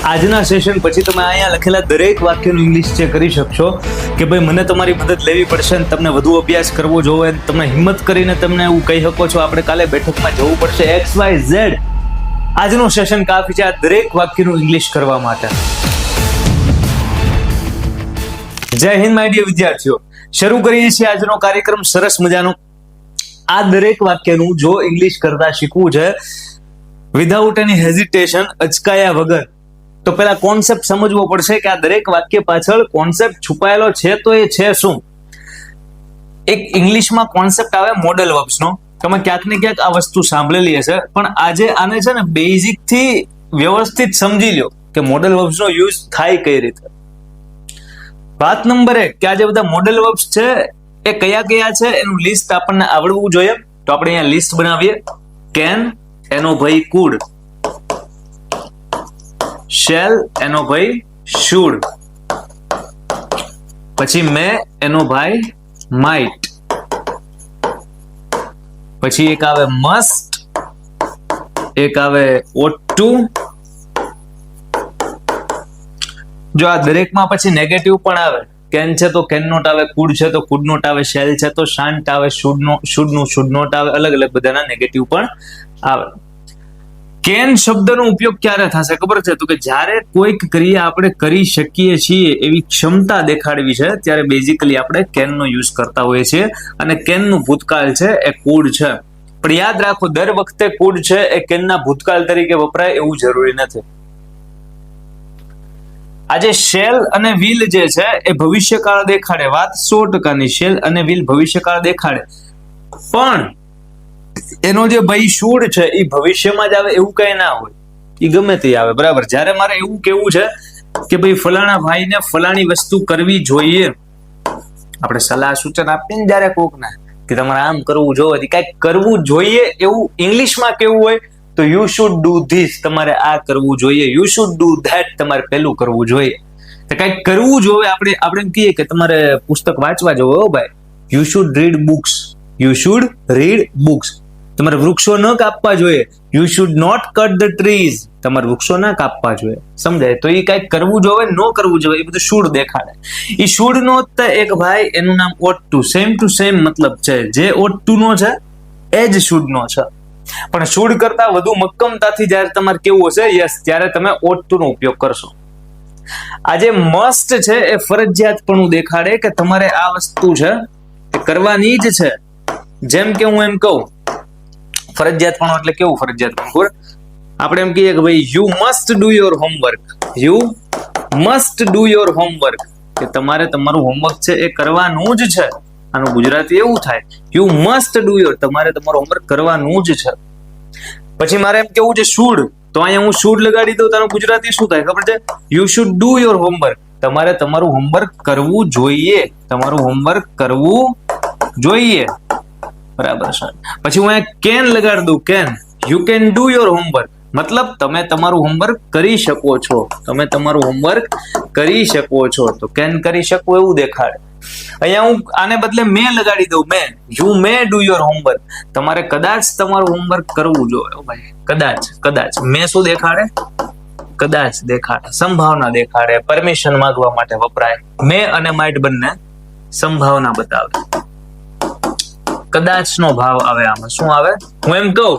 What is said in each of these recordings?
આજના સેશન પછી તમે અહીંયા લખેલા દરેક વાક્યનું ઇંગ્લિશ ચેક કરી શકશો કે ભાઈ મને તમારી મદદ લેવી પડશે અને તમને વધુ અભ્યાસ કરવો જોઈએ. તમે હિંમત કરીને તમને એવું કહી શકો છો આપણે કાલે બેઠકમાં જવું પડશે XYZ. આજનું સેશન કાફી છે આ દરેક વાક્યનું ઇંગ્લિશ કરવા માટે. જય હિન્દ માય ડિયર વિદ્યાર્થીઓ, શરૂ કરીએ છીએ આજનો કાર્યક્રમ સરસ મજાનો. આ દરેક વાક્યનું જો ઇંગ્લિશ કરતા શીખવું છે વિધાઉટ એની હેઝિટેશન, અચકાયા વગર, તો પેલા કોન્સેપ્ટ સમજવો પડશે કે આ દરેક વાક્ય પાછળ કોન્સેપ્ટ છુપાયેલો છે તો એ છે શું. એક ઇંગ્લિશમાં કોન્સેપ્ટ આવે મોડલ વર્બ્સનો. તમે ક્યાંક ને ક્યાંક આ વસ્તુ સાંભળેલી હશે, પણ આજે આને છે ને બેઝિક થી વ્યવસ્થિત સમજી લો કે મોડલ વર્બ્સનો યુઝ થાય કઈ રીતે. વાત નંબર 1 કે આ જે બધા મોડલ વર્બ્સ છે એ કયા કયા છે એનું લિસ્ટ આપણને આવડવું જોઈએ. તો આપણે અહીંયા લિસ્ટ બનાવીએ. કેન એનો ભાઈ કુડ, શેલ એનો ભાઈ શુડ, પછી મે એનો ભાઈ માઇટ, પછી એક આવે મસ્ટ, એક આવે ought to. જો આ દરેકમાં પછી નેગેટિવ પણ આવે. કેન છે તો કેન નોટ આવે, કુડ છે તો કુડ નોટ આવે, શેલ છે તો શાન્ટ આવે, શુડ નોટ આવે. અલગ અલગ બધાના નેગેટિવ પણ આવે. કેન શબ્દનો ઉપયોગ ક્યારે થશે ખબર છે? તો કે જ્યારે કોઈક ક્રિયા આપણે કરી શકીએ છીએ એવી ક્ષમતા દેખાડવી છે ત્યારે બેઝિકલી આપણે કેનનો યુઝ કરતા હોઈએ છીએ. અને કેનનું ભૂતકાળ છે એ કુડ છે. પણ યાદ રાખો, દર વખતે કુડ છે એ કેનના ભૂતકાળ તરીકે વપરાય એવું જરૂરી નથી. આજે શેલ અને વિલ જે છે એ ભવિષ્યકાળ દેખાડે. વાત 100%ની. શેલ અને વિલ ભવિષ્યકાળ દેખાડે, પણ એનો જે ભાઈ શુડ છે એ ભવિષ્યમાં જ આવે એવું કઈ ના હોય. એ ગમે તે આવે, બરાબર. જ્યારે મારે એવું કેવું છે કે ભાઈ ફલાણા ભાઈને ફલાણી વસ્તુ કરવી જોઈએ, આપણે સલાહ સૂચન આપીએ ને જ્યારે કોકને કે તમારે આમ કરવું જોઈએ, કઈક કરવું જોઈએ એવું ઇંગ્લિશમાં કેવું હોય તો યુ શુડ ડુ ધીસ, તમારે આ કરવું જોઈએ. યુ શુડ ડુ ધેટ, તમારે પેલું કરવું જોઈએ. તો કઈક કરવું જોઈએ. આપણે એમ કહીએ કે તમારે પુસ્તક વાંચવા જોઈએ. હો ભાઈ, you should read books. You should read books. તમારે વૃક્ષો ન કાપવા જોઈએ. You should not cut the trees. તમારે વૃક્ષો ના કાપવા જોઈએ. સમજાય? તો એ કઈક કરવું જોઈએ, ન કરવું જોઈએ, એ બધું શુડ દેખાડે. એ શુડ નો એક ભાઈ એનું નામ ought to, same to same મતલબ છે. જે ought to નો છે એ જ શુડ નો છે. પણ શુડ કરતા વધુ મક્કમતાથી જ્યારે તમારે કેવું હશે યસ, ત્યારે તમે ought to નો ઉપયોગ કરશો. આ જે મસ્ટ છે એ ફરજિયાતપણું દેખાડે કે તમારે આ વસ્તુ છે એ કરવાની જ છે. જેમ કે હું એમ કહું ફરજિયાતપણું એટલે કેવું ફરજિયાતપણું? આપણે એમ કહીએ કે ભાઈ you must do your homework. You must do your homework, કે તમારે તમારું હોમવર્ક છે એ કરવાનું જ છે. આનું ગુજરાતી એવું થાય, યુ મસ્ટ ડુ યોર, તમારે તમારું હોમવર્ક કરવાનું જ છે. પછી મારે એમ કેવું છે શુડ, તો અહીંયા હું શુડ લગાડી દઉં, તારું ગુજરાતી શું થાય ખબર છે? You should do your homework, તમારે તમારું હોમવર્ક કરવું જોઈએ. તમારું હોમવર્ક કરવું જોઈએ, બરાબર છે. પછી હું અહીંયા કેન લગાડી દઉં, can, you can do your homework, મતલબ તમે તમારું હોમવર્ક કરી શકો છો. તમે તમારું હોમવર્ક કરી શકો છો. તો કેન કરી શકો એવું દેખાડે. અહીંયા હું આને બદલે મે લગાડી દઉં, may, you may do your homework, તમારે કદાચ તમારું હોમવર્ક કરવું જોઈએ. ભાઈ કદાચ, કદાચ. મે શું દેખાડે? કદાચ દેખાડે, સંભાવના દેખાડે, પરમિશન માંગવા માટે વપરાય. મે અને માઇટ બંને સંભાવના બતાવે. કદાચ નો ભાવ આવે આમાં. શું આવે? હું એમ કહું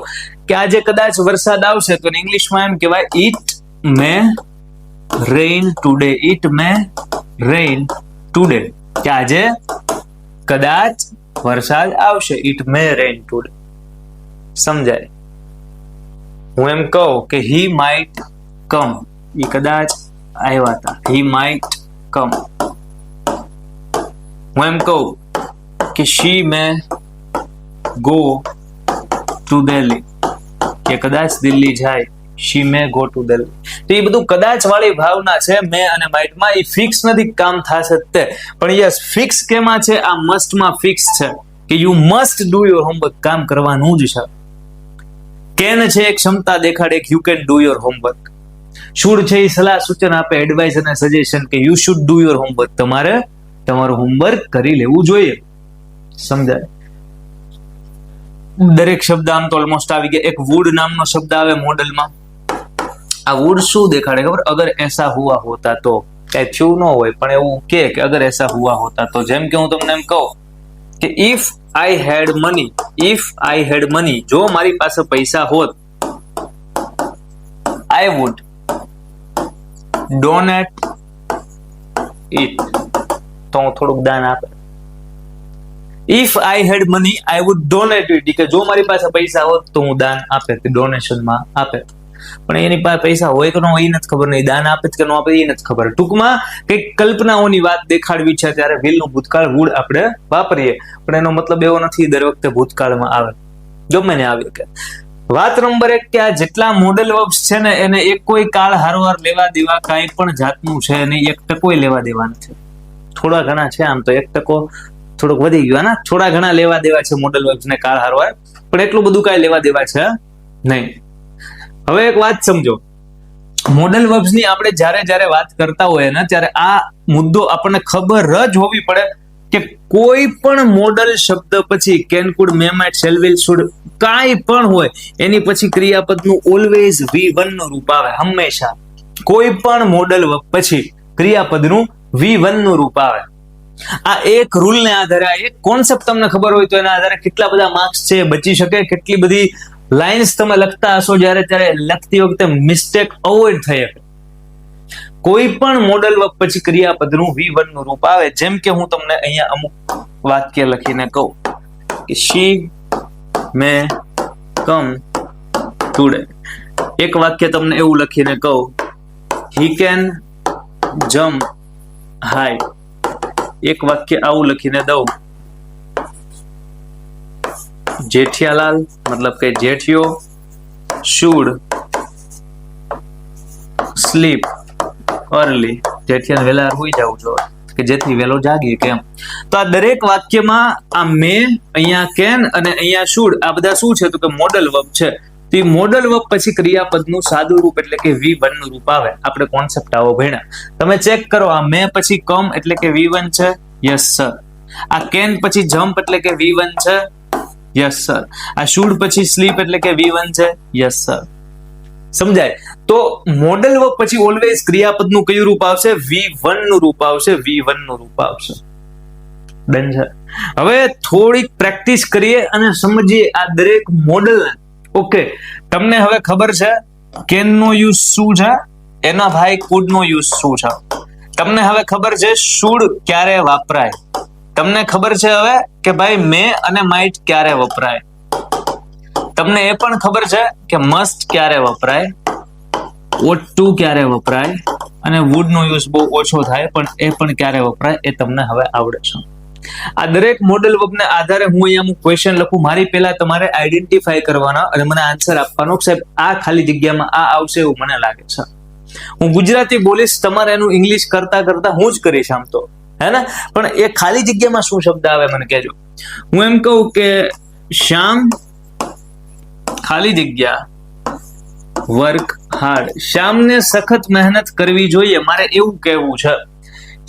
કે આજે કદાચ વરસાદ આવશે તો ઇંગ્લિશમાં એમ કહેવાય it may rain today. It may rain today, કે આજે કદાચ વરસાદ આવશે. It may rain today. સમજાય? હું એમ કહું કે હી માઇટ કમ, એ કદાચ આવ્યા હતા. હી માઇટ કમ. હું એમ કહું કે શી મે ગો ટુ દિલ્હી, કે કદાચ દિલ્હી જાય. શી મે ગો ટુ દિલ્હી. તો એ બધું કદાચ વાળી ભાવના છે મે અને માઇટમાં. એ ફિક્સ નથી કામ થશે તે, પણ યસ ફિક્સ કેમાં છે? આ મસ્ટમાં ફિક્સ છે કે you must do your homework, કામ કરવાનું જ છે. કેન છે એક ક્ષમતા દેખાડે કે you can do your homework. Should છે એ સલાહ સૂચન આપે, એડવાઇસ અને સજેશન કે you should do your homework, તમારે તમારું હોમવર્ક કરી લેવું જોઈએ. સમજાય? દરેક શબ્દ આમ તો ઓલમોસ્ટ આવી ગયા. એક વુડ નામનો શબ્દ આવે મોડલમાં. આ વુડ શું દેખાડે ખબર? અગર એસા હુઆ હોતા તો, કઈ થયું ન હોય પણ એવું કે અગર એસા હુઆ હોતા તો. જેમ કે હું તમને એમ કહું કે ઇફ આઈ હેડ મની, જો મારી પાસે પૈસા હોત, આઈ વુડ ડોનેટ ઇટ, તો હું થોડુંક દાન આપે. If I had money I would donate it, કે જો મારી પાસે પૈસા હોત તો હું દાન આપે, ડોનેશનમાં આપે. પણ એની પાસે પૈસા હોય કે ન હોય એ નથી ખબર, નહીં દાન આપે કે ન આપે એ નથી ખબર. ટૂંકમાં કઈક કલ્પનાઓની વાત દેખાડવી છે ત્યારે વિલનું ભૂતકાળ વુડ આપણે વાપરીએ, પણ એનો મતલબ એવો નથી દર વખતે ભૂતકાળમાં આવે, ગમે ને આવે. કે વાત નંબર 1 કે આ જેટલા મોડલ વર્બ્સ છે ને એને એક કોઈ કાળ હારવાર લેવા દેવા કાંઈ પણ જાતનું છે નહીં, 1% લેવા દેવા નથી. થોડા ઘણા છે, આમ તો 1% થોડુંક વધી ગયું ને, થોડા ઘણા લેવા દેવા છે મોડલ વર્બ્સ ને કાળ હારવાર, પણ એટલું બધું કાંઈ લેવા દેવા છે નહીં. હવે એક વાત સમજો, મોડલ વર્બ્સ ની આપણે જ્યારે વાત કરતા હોય ને ત્યારે આ મુદ્દો આપણને ખબર જ હોવી પડે કે કોઈ પણ મોડલ શબ્દ પછી can, could, may, might, shall, will, should કાંઈ પણ હોય એની પછી ક્રિયાપદનું ઓલવેઝ V1 નું રૂપ આવે. હંમેશા કોઈ પણ મોડલ વર્બ પછી ક્રિયાપદનું V1 નું રૂપ આવે. આ એક રૂલ ને આધારે, આ એક કોન્સેપ્ટ તમને ખબર હોય તો એના આધારે કેટલા બધા માર્ક્સ છે બચી શકે, કેટલી બધી લાઇન્સ તમે લખતા હશો જ્યારે ત્યારે લખતી વખતે મિસ્ટેક અવોઇડ થઈ શકે. કોઈ પણ મોડલ વર્બ પછી ક્રિયાપદનું V1 નું રૂપ આવે. જેમ કે હું તમને અહીંયા અમુક વાક્ય લખીને કહું કે she may come today, એક વાક્ય તમને એવું લખીને કહું he can jump high, એક વાક્ય આવું લખીને દઉં જેઠિયાલાલ મતલબ કે જેઠિયો should sleep early, જેઠિયાને વહેલા હોઈ જવું જોઈએ કે જેથી વહેલો જાગીએ કેમ. તો આ દરેક વાક્યમાં આ મે, અહીંયા કેન અને અહીંયા શુડ, આ બધા શું છે તો કે મોડલ વર્બ છે. તો મોડલ વર્બ પછી ક્રિયાપદનું સાદું રૂપ એટલે કે V1 નું રૂપ આવે. આપણે કોન્સેપ્ટ આવો ભણ્યા. તમે ચેક કરો, આ મે પછી કમ એટલે કે V1 છે, યસ સર. આ કેન પછી જમ્પ એટલે કે V1 છે, યસ સર. આ શુડ પછી સ્લીપ એટલે કે V1 છે, યસ સર. સમજાય? તો મોડલ વર્બ પછી ઓલવેઝ ક્રિયાપદનું કયું રૂપ આવશે? V1 નું રૂપ આવશે, V1 નું રૂપ આવશે. ડન છે. હવે થોડીક પ્રેક્ટિસ કરીએ અને સમજીએ આ દરેક મોડલ. ઓકે, તમને હવે ખબર છે કેન નો યુઝ શું છે, એના ભાઈ કુડ નો યુઝ શું છે. તમને હવે ખબર છે શુડ ક્યારે વાપરાય. તમને ખબર છે હવે કે ભાઈ મે અને માઇટ ક્યારે વપરાય. તમને એ પણ ખબર છે કે મસ્ટ ક્યારે વપરાય, ought to ક્યારે વપરાય અને would નો યુઝ બહુ ઓછો થાય પણ એ પણ ક્યારે વપરાય એ તમને હવે આવડે છે. આ દરેક મોડલ વર્બ ને આધારે હું અહીંયા અમુક ક્વેશ્ચન લખું, મારી પહેલા તમારે આઈડેન્ટિફાઈ કરવાના અને મને આન્સર આપવાનો. સાહેબ આ ખાલી જગ્યામાં આ આવશે એવું મને લાગે છે. હું ગુજરાતી બોલીશ, તમારે એનું ઇંગ્લિશ કરતા હું જ કરીશ આમ તો, હે ને. પણ એ ખાલી જગ્યામાં શું શબ્દ આવે મને કહેજો. હું એમ કહું કે શ્યામ ખાલી જગ્યા વર્ક હાર્ડ, શ્યામને સખત મહેનત કરવી જોઈએ. મારે એવું કહેવું છે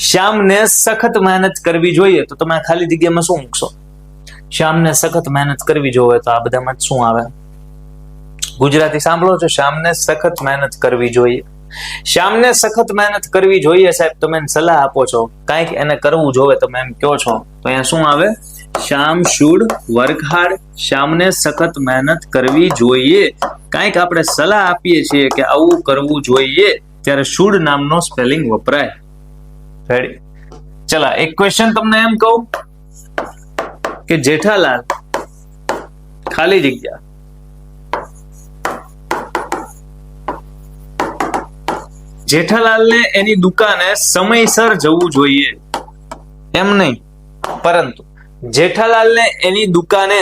શ્યામને સખત મહેનત કરવી જોઈએ, તો તમે ખાલી જગ્યામાં શું મૂકશો? શ્યામને સખત મહેનત કરવી જોઈએ તો આ બધામાં શું આવે? ગુજરાતી સાંભળો છો? શ્યામને સખત મહેનત કરવી જોઈએ. શ્યામને સખત મહેનત કરવી જોઈએ સાહેબ, તમે એને સલાહ આપો છો, કાંઈક એને કરવું જોઈએ તમે એમ કહો છો, તો અહીંયા શું આવે? શ્યામ શુડ વર્ક હાર્ડ, શ્યામને સખત મહેનત કરવી જોઈએ. કાંઈક આપણે સલાહ આપીએ છીએ કે આવું કરવું જોઈએ ત્યારે શુડ નામનો સ્પેલિંગ વપરાય. રેડી? ચલા એક ક્વેશ્ચન તમને એમ કહું કે જેઠાલાલ ખાલી જગ્યા જેઠાલાલને એની દુકાને સમયસર જવું જોઈએ. એમ નહીં, પરંતુ જેઠાલાલને એની દુકાને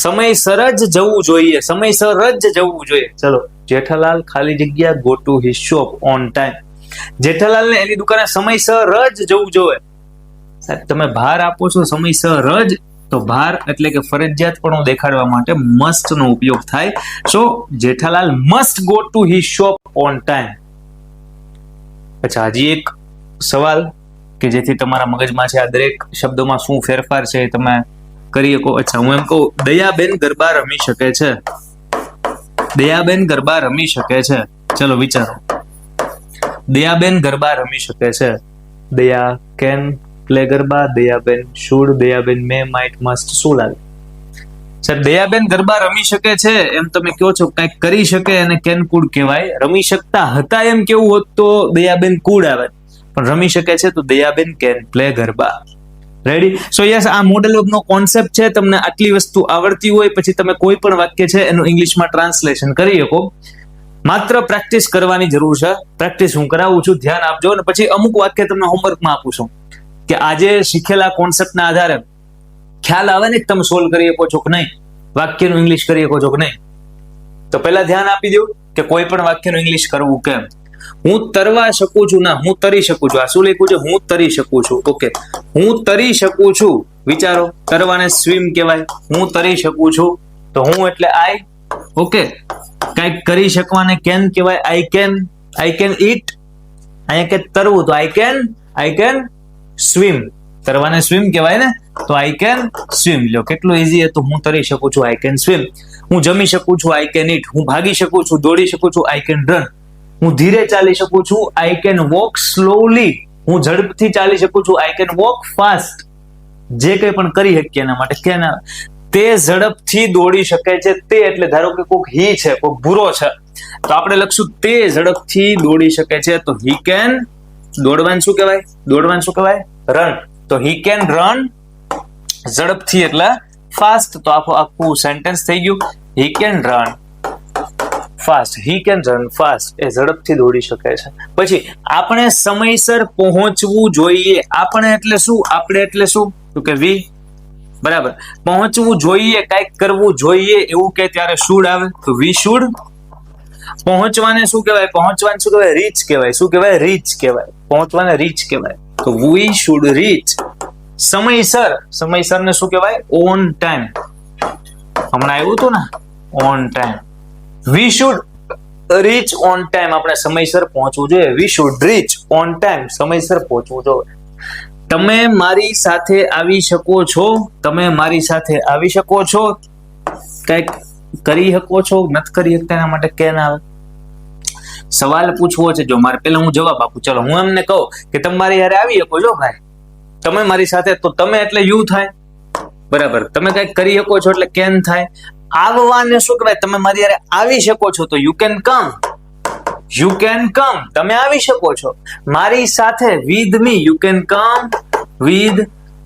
સમયસર જ જવું જોઈએ, સમયસર જ જવું જોઈએ. ચલો, જેઠાલાલ ખાલી જગ્યા go to his shop on time. જેઠાલાલને એની દુકાને સમયસર જ જવું જોઈએ. સાહેબ તમે ભાર આપો છો સમયસર જ, તો ભાર એટલે કે ફરજિયાતપણું દેખાડવા માટે મસ્ટ નો ઉપયોગ થાય. So Jethalal must go to his shop on time. અચ્છા, હજી એક સવાલ કે જેથી તમારા મગજમાં છે આ દરેક શબ્દોમાં શું ફેરફાર છે એ તમે કરી શકો. અચ્છા, હું એમ કહું દયાબેન ગરબા રમી શકે છે. દયાબેન ગરબા રમી શકે છે. ચલો વિચારો. દયાબેન ગરબા રમી શકે છે. દયા can play garba. Dayaben should. Dayaben May might must. શું લાગે? સાહેબ દયાબેન ગરબા રમી શકે છે એમ તમે કહો છો, કઈક કરી શકે અને કેન કુડ કહેવાય. રમી શકતા હતા એમ કેવું હોત તો દયાબેન કુડ આવે, પણ રમી શકે છે તો Dayaben can play garba. Ready? So yes, આ મોડેલ વર્બનો કોન્સેપ્ટ છે. તમને આટલી વસ્તુ આવડતી હોય પછી તમે કોઈ પણ વાક્ય છે એનું ઇંગ્લિશમાં ટ્રાન્સલેશન કરી શકો. માત્ર પ્રેક્ટિસ કરવાની જરૂર છે. પ્રેક્ટિસ હું કરાવું છું, ધ્યાન આપજો. અને પછી અમુક વાક્ય તમને હોમવર્કમાં આપું છું કે આજે શીખેલા કોન્સેપ્ટના આધારે ખ્યાલ આવે ને કે તમે સોલ્વ કરી શકો છો કે નહીં, વાક્યનું ઇંગ્લિશ કરી શકો છો કે નહીં. તો પહેલા ધ્યાન આપી દો કે કોઈ પણ વાક્યનું ઇંગ્લિશ કરવું કેમ. હું તરવા શકું છું, ના હું તરી શકું છું. આ શું લખ્યું છે? હું તરી શકું છું. ઓકે, હું તરી શકું છું. વિચારો, તરવાને સ્વિમ કહેવાય. હું તરી શકું છું તો હું એટલે આઈ. ઓકે, કઈક કરી શકવાને કેન કહેવાય. I can eat. અહીંયા કે તરવું તો આઈ કેન સ્વિમ. તરવાને સ્વિમ કહેવાય ને, તો આઈ કેન સ્વિમ. લ્યો કેટલું ઈઝી હતું. હું તરી શકું છું, આઈ કેન સ્વિમ. હું જમી શકું છું, આઈ કેન ઈટ. હું ભાગી શકું છું, દોડી શકું છું, આઈ કેન રન. હું ધીરે ચાલી શકું છું, આઈ કેન વોક સ્લોલી. હું ઝડપથી ચાલી શકું છું, આઈ કેન વોક ફાસ્ટ. જે કંઈ પણ કરી શકીએ એના માટે કેન આવે. તે ઝડપથી દોડી શકે છે. તે એટલે ધારો કે કોઈક હી છે, કોઈક ભૂરો છે, તો આપણે લખશું તે ઝડપથી દોડી શકે છે, તો હી કેન. દોડવાનું શું કહેવાય? દોડવાનું શું કહેવાય? રન. તો હી કેન રન. ઝડપથી એટલે ફાસ્ટ. તો આખું સેન્ટેન્સ થઈ ગયું. He can run fast. He can run fast. એ ઝડપથી દોડી શકે છે. પછી આપણે સમયસર પહોંચવું જોઈએ. આપણે એટલે શું? આપણે એટલે શું? તો કે વી. બરાબર. પહોંચવું જોઈએ, કઈક કરવું જોઈએ એવું કે ત્યારે શુડ આવે, તો વી શુડ. પહોંચવાને શું કહેવાય? પહોંચવાને શું કહેવાય? રીચ કહેવાય. શું કહેવાય? રીચ કહેવાય. પહોંચવાને રીચ કહેવાય, તો વી શુડ રીચ. સમયસર, સમયસરને શું કહેવાય? On time. હમણાં આવ્યું હતું ને, on time. We should reach on time. આપણે સમયસર પહોંચવું જોઈએ. We should reach on time. સમયસર પહોંચવું જોઈએ. તમે મારી સાથે આવી શકો છો. તમે મારી સાથે આવી શકો છો. કઈક કરી શકો છો, નથી કરી શકતા એના માટે કેન આવે. સવાલ પૂછવો છે, જો મારે પેલા હું જવાબ આપું. ચલો હું એમને કહું કે તમે મારી હારે આવી શકો છો ભાઈ, તમે મારી સાથે, તો તમે એટલે યુ થાય. બરાબર. તમે કઈક કરી શકો છો એટલે કેન થાય. આવવાને શું કહેવાય? તમે મારી હારે આવી શકો છો તો you can come. You can come. તમે આવી શકો છો મારી સાથે. With me. You can come with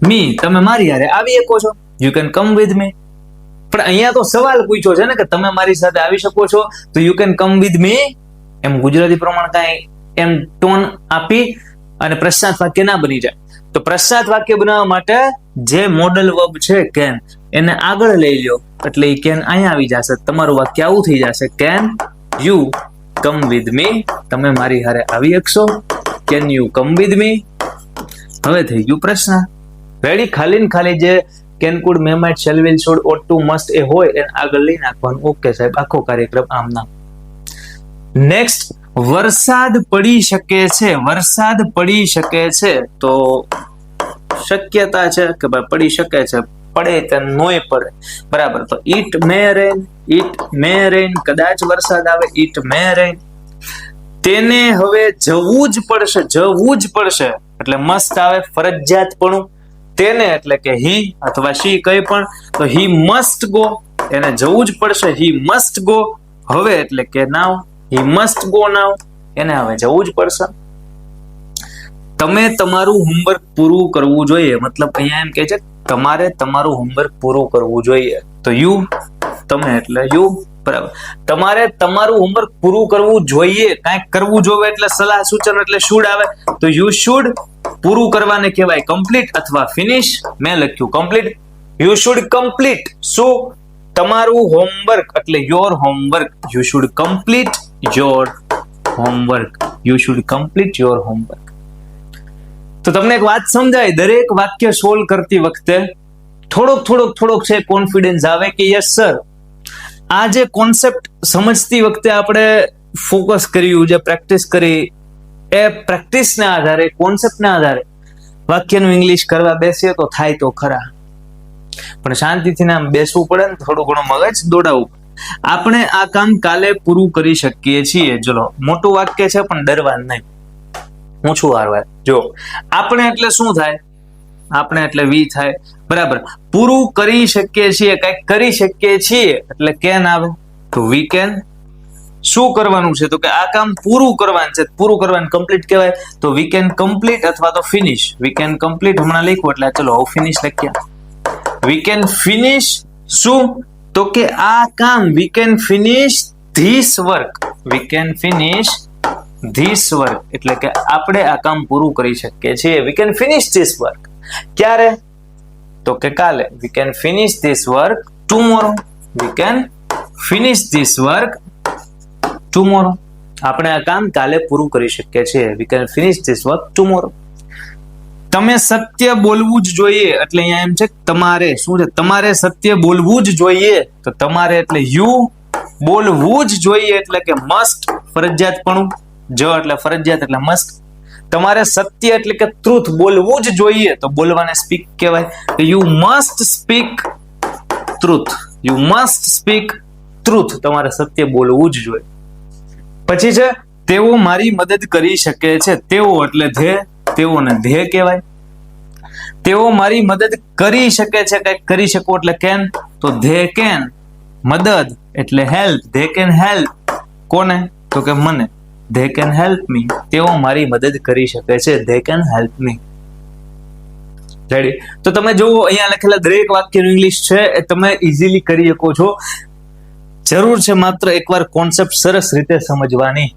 me. તમે મારી હારે આવી શકો છો. You can come with me. પણ અહીંયા તો સવાલ પૂછ્યો છે ને કે તમે મારી સાથે આવી શકો છો તો you can come with me. એમ ગુજરાતી પ્રમાણે કાંઈ એમ ટોન આપી અને પ્રશ્નાર્થ વાક્ય ના બની જાય. તો પ્રશ્નાર્થ વાક્ય બનાવવા માટે જે મોડલ વર્બ છે કેન, એને આગળ લઈ લો એટલે એ કેન અહીંયા આવી જશે. તમારું વાક્ય આવું થઈ જશે. Can you come with me. તમે મારી હારે આવી શકશો. Can you come with me. હવે થઈ ગયું પ્રશ્ન. રેડી? ખાલી ને ખાલી જે can could may might shall will should ought to must એ હોય એને આગળ લઈ નાખવાનું. ઓકે સાહેબ, આખો કાર્યક્રમ આમ ના. નેક્સ્ટ, વરસાદ પડી શકે છે. વરસાદ પડી શકે છે તો શક્યતા છે કે ભાઈ પડી શકે છે. પડે કે નોય પડે. બરાબર. તો it may rain. It may રેન. કદાચ વરસાદ આવે. ઇટ મે રેન. તેને હવે જવું જ પડશે. જવું જ પડશે એટલે મસ્ટ આવે. ફરજિયાતપણું. તેને એટલે કે હી અથવા શી કઈ પણ, તો હી મસ્ટ ગો. એને જવું જ પડશે. He must go. હવે એટલે કે નાવ. He must go now. એને હવે જવું જ પડશે. તમે તમારું હોમવર્ક પૂરું કરવું જોઈએ. મતલબ અહીંયા એમ કે છે તમારે તમારું હોમવર્ક પૂરું કરવું જોઈએ. તો યુ. તમે એટલે યુ. બરાબર. તમારે તમારું હોમવર્ક પૂરું કરવું જોઈએ. કાંઈક કરવું જોઈએ એટલે સલાહ સૂચન એટલે શુડ આવે. તો યુ શુડ. પૂરું કરવાને કહેવાય કમ્પ્લીટ અથવા ફિનિશ. મેં લખ્યું કમ્પ્લીટ. You should complete. શું? તમારું હોમવર્ક એટલે your homework. You should complete your homework. You should complete your homework. તો તમને એક વાત સમજાય, દરેક વાક્ય સોલ્વ કરતી વખતે થોડોક છે કોન્ફિડન્સ આવે કે યસ સર, આ જે કોન્સેપ્ટ સમજતી વખતે આપણે ફોકસ કર્યું, જે પ્રેક્ટિસ કરી, એ પ્રેક્ટિસના આધારે, કોન્સેપ્ટના આધારે વાક્યનું ઇંગ્લિશ કરવા બેસીએ તો થાય તો ખરા. પણ શાંતિથી નામ બેસવું પડે ને, થોડું ઘણું મગજ દોડાવવું. આપણે આ કામ કાલે પૂરું કરી શકીએ છીએ. ચલો મોટું વાક્ય છે પણ ડરવાનું નહીં, ઓછું હારવાય. જો આપણે એટલે શું થાય? આપણે એટલે વી થાય, બરાબર. પૂરું કરી શકીએ છીએ, કઈક કરી શકીએ છીએ એટલે કેન આવે, તો વી કેન. શું કરવાનું છે? તો કે આ કામ પૂરું કરવાનું છે, પૂરું કરવાનું કમ્પ્લીટ કહેવાય, તો વી કેન કમ્પ્લીટ અથવા તો ફિનિશ. વી કેન કમ્પ્લીટ હમણાં લખ્યું એટલે ચલો હવે ફિનિશ લખ્યા. વી કેન ફિનિશ શું? તો કે આ કામ, we can finish this work. We can finish this work એટલે કે આપણે આ કામ પૂરું કરી શકીએ છીએ. We can finish this work. ક્યારે? તો કે કાલે. We can finish this work tomorrow. We can finish this work tomorrow. આપણે આ કામ કાલે પૂરું કરી શકીએ છીએ. We can finish this work tomorrow. તમે સત્ય બોલવું જ જોઈએ એટલે અહીંયા એમ છે તમારે શું છે? તમારે સત્ય બોલવું જ જોઈએ. તો તમારે એટલે યુ, બોલવું જ જોઈએ એટલે કે મસ્ટ, ફરજિયાતપણું. જ એટલે ફરજિયાત એટલે મસ્ટ. તમારે સત્ય એટલે કે ટ્રુથ બોલવું જ જોઈએ, તો બોલવાને સ્પીક કહેવાય. You must speak truth. You must speak truth. તમારે સત્ય બોલવું જ જોઈએ. પછી છે તેઓ મારી મદદ કરી શકે છે. તેઓ એટલે ધે, તેઓને ધે કહેવાય. તેઓ મારી મદદ કરી શકે છે, કંઈક કરી શકો એટલે કેન, તો ધે કેન. મદદ એટલે હેલ્પ. ધે કેન હેલ્પ કોને? તો કે મને. They can help me. તેઓ મારી મદદ કરી શકે છે. They can help me. Ready? તો તમે જો અહીંયા લખેલા દરેક વાક્યનું ઇંગ્લિશ છે એ તમે ઇઝીલી કરી શકો છો. જરૂર છે માત્ર એકવાર કોન્સેપ્ટ સરસ રીતે સમજવાની.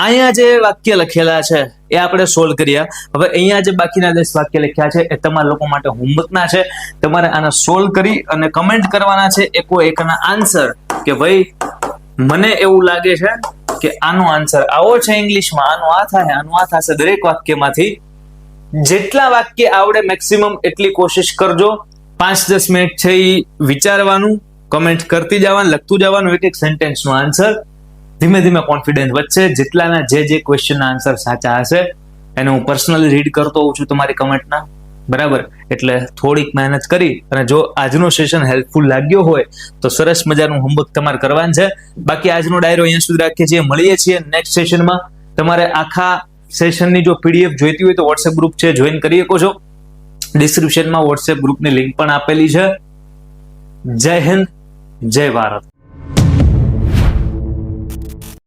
અહીંયા જે વાક્ય લખેલા છે એ આપણે સોલ્વ કર્યા. હવે અહીંયા જે બાકીના 10 વાક્ય લખ્યા છે એ તમારા લોકો માટે હોમવર્કના છે. તમારે આને સોલ્વ કરી અને કમેન્ટ કરવાના છે એકો એકના આન્સર, કે ભાઈ મને એવું લાગે છે કે આનો આન્સર આવો છે ઇંગ્લિશમાં, આનો આ થાય, આનો આ થશે. દરેક વાક્યમાંથી જેટલા વાક્ય આવડે મેક્સિમમ એટલી કોશિશ કરજો. 5-10 મિનિટ છે એ વિચારવાનું, કમેન્ટ કરતી જવાનું, લખતું જવાનું એક એક સેન્ટેન્સનો આન્સર. ધીમે ધીમે કોન્ફિડન્સ વધશે. જેટલાના જે ક્વેશ્ચનના આન્સર સાચા હશે એને હું પર્સનલી રીડ કરતો હોઉં છું તમારી કમેન્ટના, બરાબર. એટલે થોડીક મહેનત કરી અને જો આજનો સેશન હેલ્પફુલ લાગ્યો હોય તો સરસ મજાનું હોમવર્ક તમારે કરવાનું છે. બાકી આજનો ડાયરો અહીંયા સુધી રાખીએ છીએ. મળીએ છીએ નેક્સ્ટ સેશનમાં. તમારે આખા સેશનની જો પીડીએફ જોઈતી હોય તો વોટ્સએપ ગ્રુપ છે, જોઈન કરી શકો છો. ડિસ્ક્રિપ્શનમાં વોટ્સએપ ગ્રુપની લિંક પણ આપેલી છે. જય હિન્દ, જય ભારત.